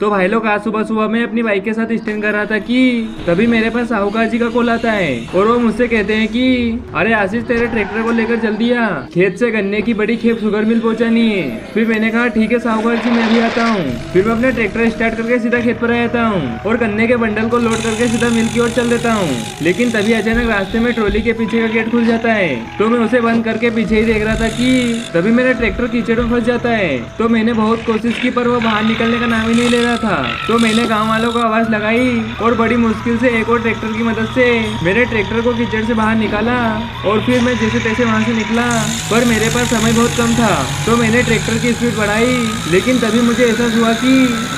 तो भाई लोग आज सुबह सुबह मैं अपनी बाइक के साथ स्टैंड कर रहा था कि तभी मेरे पास साहूकार जी का कॉल आता है और वो मुझसे कहते हैं कि अरे आशीष तेरे ट्रैक्टर को लेकर जल्दी आ, खेत से गन्ने की बड़ी खेप शुगर मिल पहुंचानी है। फिर मैंने कहा ठीक है साहूकार जी मैं भी आता हूँ। फिर मैं अपने ट्रैक्टर स्टार्ट करके सीधा खेत पर आ जाता हूँ और गन्ने के बंडल को लोड करके सीधा मिल की ओर चल देता हूँ। लेकिन तभी अचानक रास्ते में ट्रॉली के पीछे का गेट खुल जाता है तो मैं उसे बंद करके पीछे ही देख रहा था कि तभी मेरा ट्रैक्टर कीचड़ में फंस जाता है। तो मैंने बहुत कोशिश की पर वो बाहर निकलने का नाम ही नहीं ले रहा था। तो मैंने गांव वालों को आवाज लगाई और बड़ी मुश्किल से एक और ट्रैक्टर की मदद से मेरे ट्रैक्टर को कीचड़ से बाहर निकाला और फिर मैं जैसे तैसे वहां से निकला। पर मेरे पास समय बहुत कम था तो मैंने ट्रैक्टर की स्पीड बढ़ाई, लेकिन तभी मुझे एहसास हुआ कि